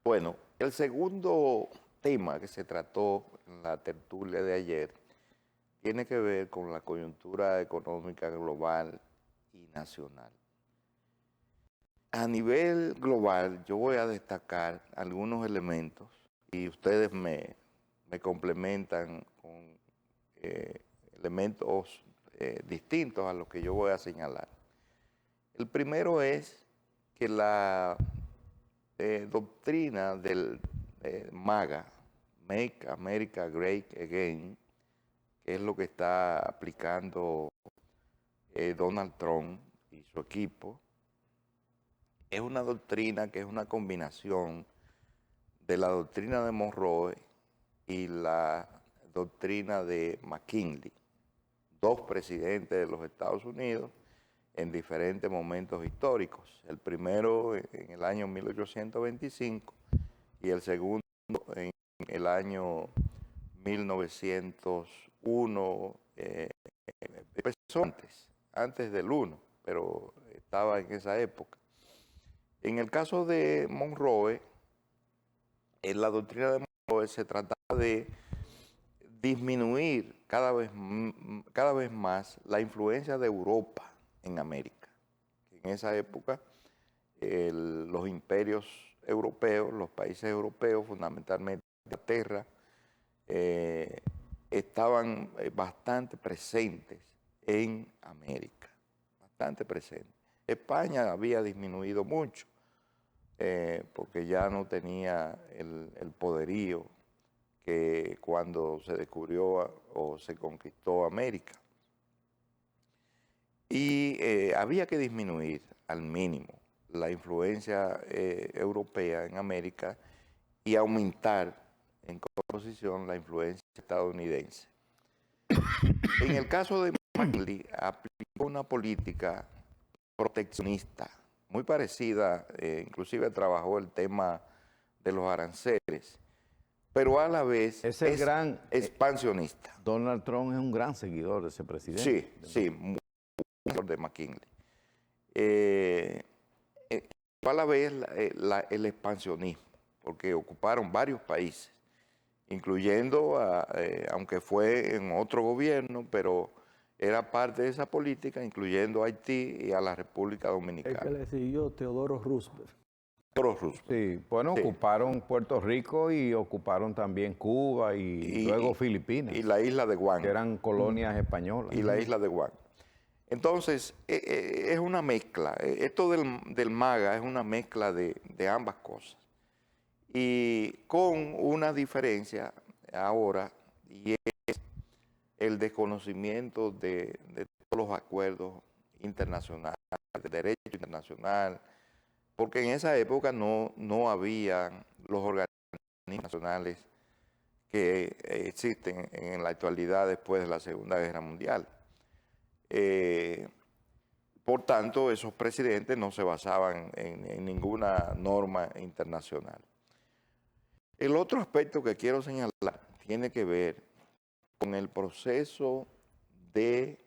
Bueno, el segundo tema que se trató en la tertulia de ayer tiene que ver con la coyuntura económica global y nacional. A nivel global, yo voy a destacar algunos elementos y ustedes me complementan con elementos distintos a los que yo voy a señalar. El primero es que la doctrina del MAGA, Make America Great Again, que es lo que está aplicando Donald Trump y su equipo, es una doctrina que es una combinación de la doctrina de Monroe y la doctrina de McKinley, dos presidentes de los Estados Unidos en diferentes momentos históricos. El primero en el año 1825 y el segundo en el año 1901, empezó antes del 1, pero estaba en esa época. En el caso de Monroe, en la doctrina de Monroe se trataba de disminuir cada vez más la influencia de Europa en América. En esa época, los imperios europeos, los países europeos, fundamentalmente Inglaterra, estaban bastante presentes en América, bastante presentes. España había disminuido mucho, porque ya no tenía el poderío que cuando se descubrió o se conquistó América. Y había que disminuir al mínimo la influencia europea en América y aumentar en composición la influencia estadounidense. En el caso de McKinley, aplicó una política proteccionista, muy parecida, inclusive trabajó el tema de los aranceles, pero a la vez Es el gran expansionista. Donald Trump es un gran seguidor de ese presidente. Sí, sí, muy seguidor de McKinley. A la vez el expansionismo, porque ocuparon varios países, incluyendo, aunque fue en otro gobierno, pero era parte de esa política, incluyendo a Haití y a la República Dominicana. El que le siguió Teodoro Roosevelt. Sí, bueno, Sí. ocuparon Puerto Rico y ocuparon también Cuba y luego Filipinas, y la isla de Guam. que eran colonias españolas. Y la isla de Guam. Entonces, es una mezcla. Esto del MAGA es una mezcla de ambas cosas. Y con una diferencia ahora, y es el desconocimiento de todos los acuerdos internacionales, de derecho internacional, porque en esa época no habían los organismos nacionales que existen en la actualidad después de la Segunda Guerra Mundial. Por tanto, esos presidentes no se basaban en ninguna norma internacional. El otro aspecto que quiero señalar tiene que ver con el proceso de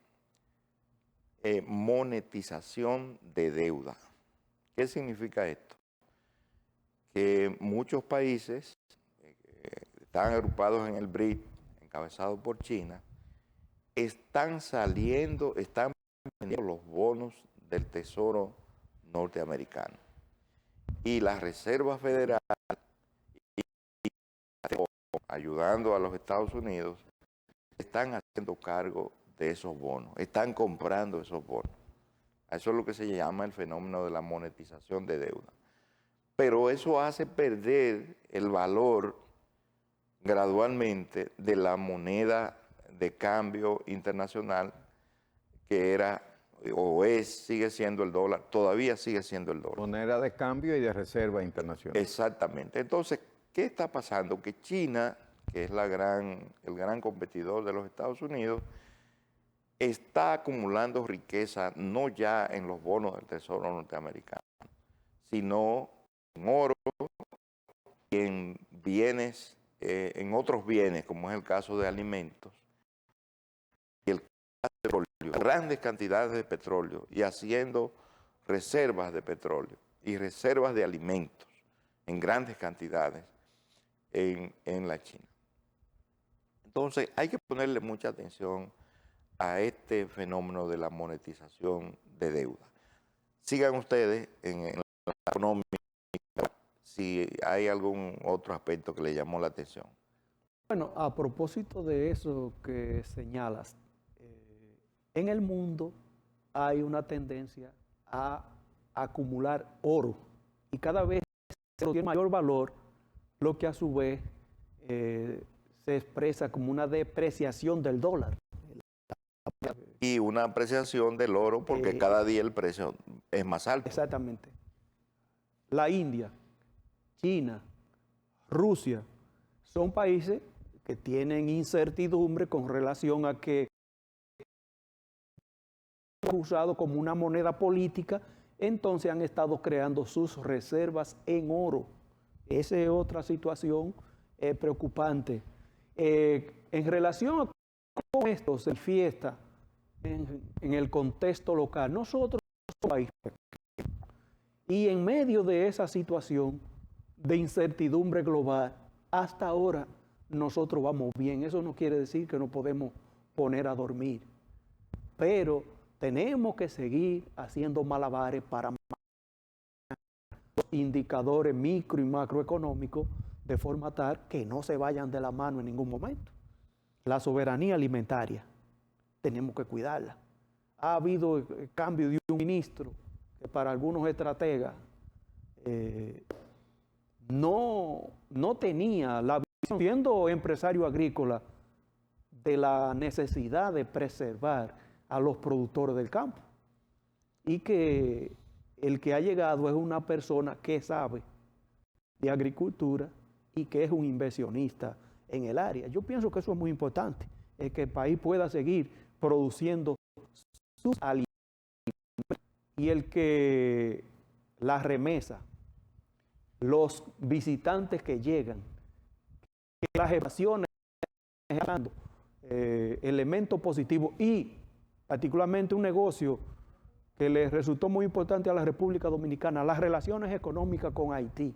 monetización de deuda. ¿Qué significa esto? Que muchos países están agrupados en el BRIC, encabezados por China, están vendiendo los bonos del Tesoro norteamericano. Y la Reserva Federal, ayudando a los Estados Unidos, están haciendo cargo de esos bonos, están comprando esos bonos. Eso es lo que se llama el fenómeno de la monetización de deuda. Pero eso hace perder el valor gradualmente de la moneda de cambio internacional que era o sigue siendo el dólar, todavía sigue siendo el dólar. Moneda de cambio y de reserva internacional. Exactamente. Entonces, ¿qué está pasando? Que China, que es el gran competidor de los Estados Unidos, está acumulando riqueza no ya en los bonos del Tesoro norteamericano, sino en oro y en bienes, en otros bienes, como es el caso de alimentos, y el caso de petróleo, grandes cantidades de petróleo, y haciendo reservas de petróleo y reservas de alimentos. en grandes cantidades en la China. Entonces hay que ponerle mucha atención a este fenómeno de la monetización de deuda. Sigan ustedes en la economía si hay algún otro aspecto que le llamó la atención. Bueno, a propósito de eso que señalas, en el mundo hay una tendencia a acumular oro y cada vez tiene mayor valor, lo que a su vez se expresa como una depreciación del dólar. Y una apreciación del oro porque cada día el precio es más alto. Exactamente. La India, China, Rusia, son países que tienen incertidumbre con relación a que usado como una moneda política, entonces han estado creando sus reservas en oro. Esa es otra situación preocupante. En relación a cómo esto se fiesta en el contexto local, nosotros somos un país pequeño y en medio de esa situación de incertidumbre global, hasta ahora nosotros vamos bien. Eso no quiere decir que no podemos poner a dormir, pero tenemos que seguir haciendo malabares para los indicadores micro y macroeconómicos de forma tal que no se vayan de la mano en ningún momento. La soberanía alimentaria, tenemos que cuidarla. Ha habido el cambio de un ministro que para algunos estrategas no tenía la visión, siendo empresario agrícola, de la necesidad de preservar a los productores del campo. Y que el que ha llegado es una persona que sabe de agricultura y que es un inversionista en el área. Yo pienso que eso es muy importante, es que el país pueda seguir produciendo sus alimentos y el que la remesa, los visitantes que llegan, que las evasiones, elementos positivos y particularmente un negocio que le resultó muy importante a la República Dominicana, las relaciones económicas con Haití.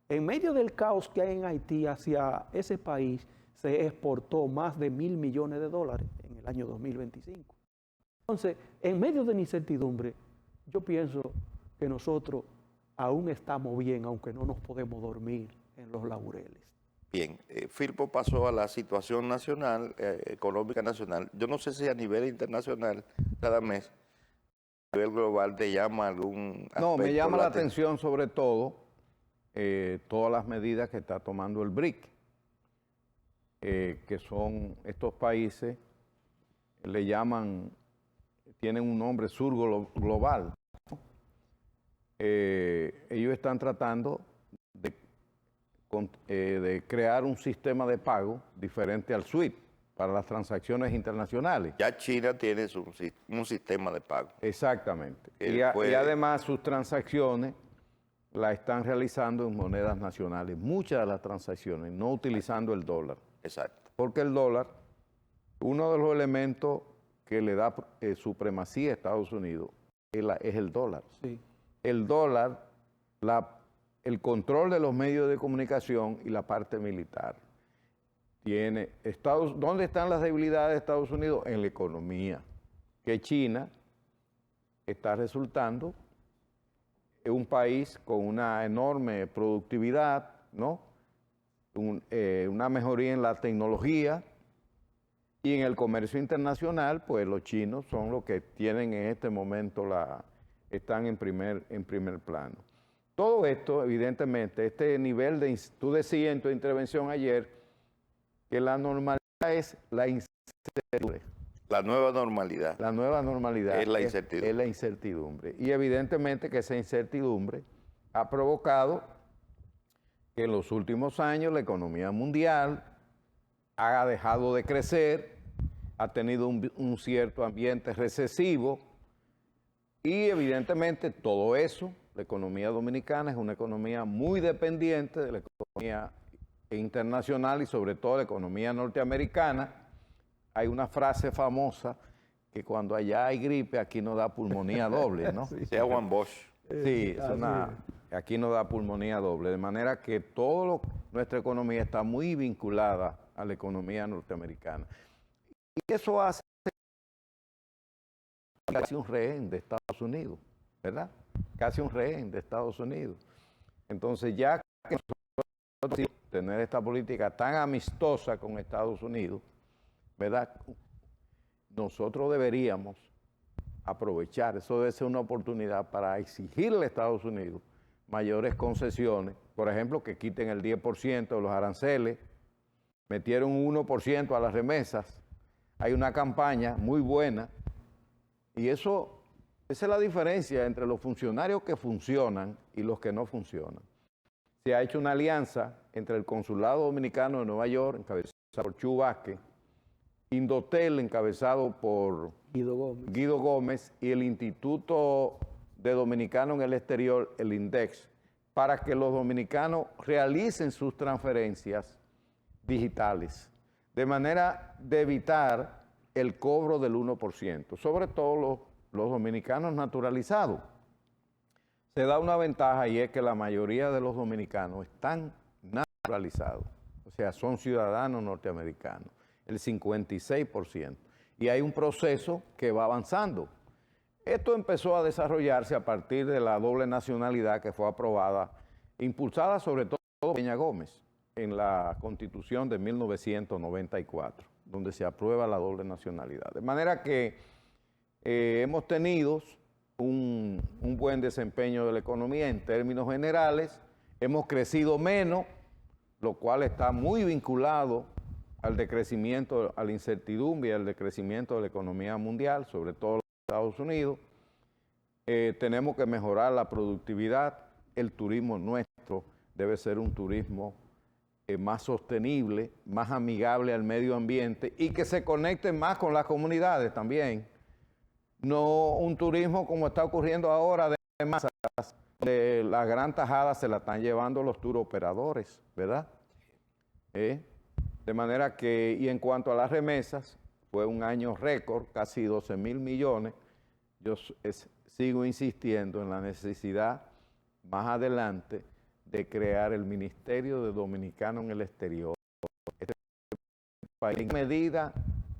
En medio del caos que hay en Haití, hacia ese país se exportó más de $1.000 millones en el año 2025. Entonces, en medio de la incertidumbre, yo pienso que nosotros aún estamos bien, aunque no nos podemos dormir en los laureles. Bien, Firpo pasó a la situación nacional, económica nacional. Yo no sé si a nivel internacional, cada mes, a nivel global, te llama algún aspecto. No, me llama la atención sobre todo todas las medidas que está tomando el BRIC, que son estos países, le llaman, tienen un nombre sur global. Ellos están tratando de crear un sistema de pago diferente al SWIFT para las transacciones internacionales. Ya China tiene un sistema de pago. Exactamente. Y además sus transacciones las están realizando en monedas nacionales. Muchas de las transacciones, no utilizando el dólar. Exacto. Porque el dólar, uno de los elementos que le da supremacía a Estados Unidos es el dólar. Sí. El dólar, el control de los medios de comunicación y la parte militar. ¿Dónde están las debilidades de Estados Unidos? En la economía. Que China está resultando un país con una enorme productividad, ¿no? Una mejoría en la tecnología y en el comercio internacional, pues los chinos son los que tienen en este momento están en primer plano. Todo esto, evidentemente, este nivel tú decías en tu intervención ayer que la normalidad es la incertidumbre. La nueva normalidad. La nueva normalidad es la incertidumbre. Es la incertidumbre. Y evidentemente que esa incertidumbre ha provocado que en los últimos años la economía mundial ha dejado de crecer, ha tenido un cierto ambiente recesivo y evidentemente todo eso, la economía dominicana es una economía muy dependiente de la economía internacional y sobre todo la economía norteamericana. Hay una frase famosa que cuando allá hay gripe, aquí no da pulmonía doble, ¿no? Sea Juan Bosch. Sí, es aquí nos da pulmonía doble, de manera que nuestra economía está muy vinculada a la economía norteamericana. Y eso hace casi un rehén de Estados Unidos, ¿verdad? Casi un rehén de Estados Unidos. Entonces, ya que nosotros tener esta política tan amistosa con Estados Unidos, ¿verdad? Nosotros deberíamos aprovechar, eso debe ser una oportunidad para exigirle a Estados Unidos mayores concesiones, por ejemplo, que quiten el 10% de los aranceles, metieron un 1% a las remesas, hay una campaña muy buena, y esa es la diferencia entre los funcionarios que funcionan y los que no funcionan. Se ha hecho una alianza entre el Consulado Dominicano de Nueva York, encabezado por Chu Vázquez, Indotel, encabezado por Guido Gómez, y el Instituto de Dominicanos en el Exterior, el INDEX, para que los dominicanos realicen sus transferencias digitales, de manera de evitar el cobro del 1%, sobre todo los dominicanos naturalizados. Se da una ventaja y es que la mayoría de los dominicanos están naturalizados, o sea, son ciudadanos norteamericanos, el 56%. Y hay un proceso que va avanzando. Esto empezó a desarrollarse a partir de la doble nacionalidad que fue aprobada, impulsada sobre todo por Peña Gómez en la Constitución de 1994, donde se aprueba la doble nacionalidad. De manera que hemos tenido un buen desempeño de la economía en términos generales, hemos crecido menos, lo cual está muy vinculado al decrecimiento, a la incertidumbre y al decrecimiento de la economía mundial, sobre todo en Estados Unidos. Tenemos que mejorar la productividad, el turismo nuestro debe ser un turismo más sostenible, más amigable al medio ambiente y que se conecte más con las comunidades también. No un turismo como está ocurriendo ahora de masas, de la gran tajada se la están llevando los tour operadores, ¿verdad? De manera que, y en cuanto a las remesas, fue un año récord, casi 12,000 millones. Yo sigo insistiendo en la necesidad más adelante de crear el Ministerio de Dominicanos en el Exterior. Este país, en medida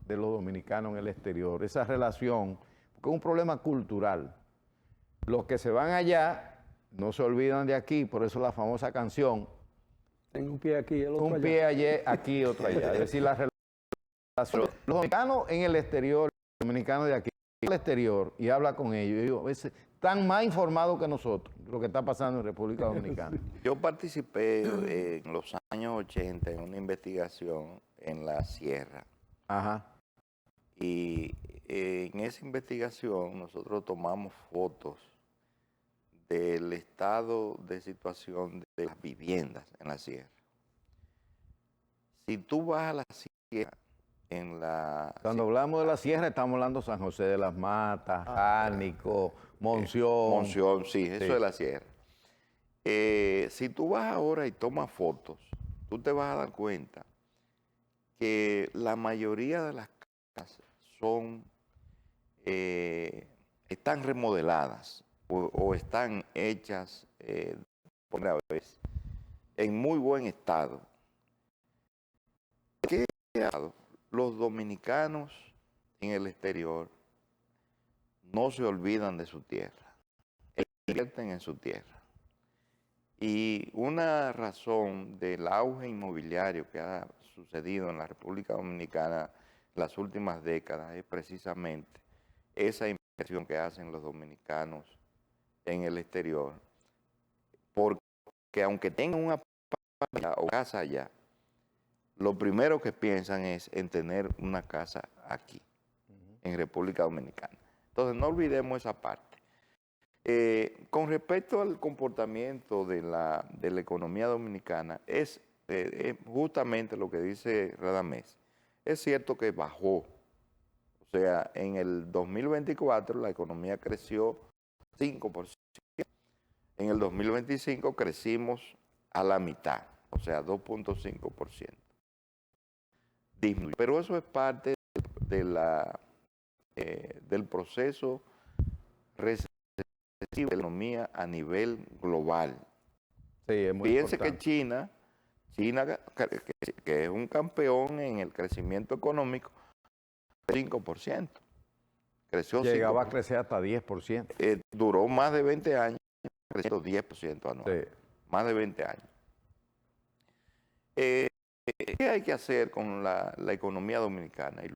de los dominicanos en el exterior, esa relación, porque es un problema cultural. Los que se van allá no se olvidan de aquí, por eso la famosa canción. Tengo un pie aquí y el otro allá. Un pie aquí y otro allá. Es decir, la relación. Los dominicanos en el exterior, los dominicanos de aquí en el exterior, y habla con ellos, y a veces están más informados que nosotros, lo que está pasando en República Dominicana. Yo participé en los años 80 en una investigación en la Sierra. Ajá. Y en esa investigación nosotros tomamos fotos del estado de situación de las viviendas en la Sierra. Si tú vas a la Sierra, Cuando hablamos de la Sierra, estamos hablando de San José de las Matas, Jánico, Monción. Monción, sí, eso es la Sierra. Si tú vas ahora y tomas fotos, tú te vas a dar cuenta que la mayoría de las casas están remodeladas o están hechas por primera vez en muy buen estado. ¿Qué ha dado? Los dominicanos en el exterior no se olvidan de su tierra, invierten en su tierra. Y una razón del auge inmobiliario que ha sucedido en la República Dominicana en las últimas décadas es precisamente esa inversión que hacen los dominicanos en el exterior, porque aunque tengan una o casa allá, lo primero que piensan es en tener una casa aquí, en República Dominicana. Entonces, no olvidemos esa parte. Con respecto al comportamiento de la economía dominicana, es justamente lo que dice Radamés. Es cierto que bajó. O sea, en el 2024 la economía creció 5%. En el 2025 crecimos a la mitad, o sea, 2.5%. Pero eso es parte del proceso la economía a nivel global. Sí, es muy Fíjense importante. que China, que es un campeón en el crecimiento económico, 5%. Creció Llegaba 5%. a crecer hasta 10%. Duró más de 20 años, creciendo 10% anual. Sí. Más de 20 años. ¿Qué hay que hacer con la economía dominicana? Y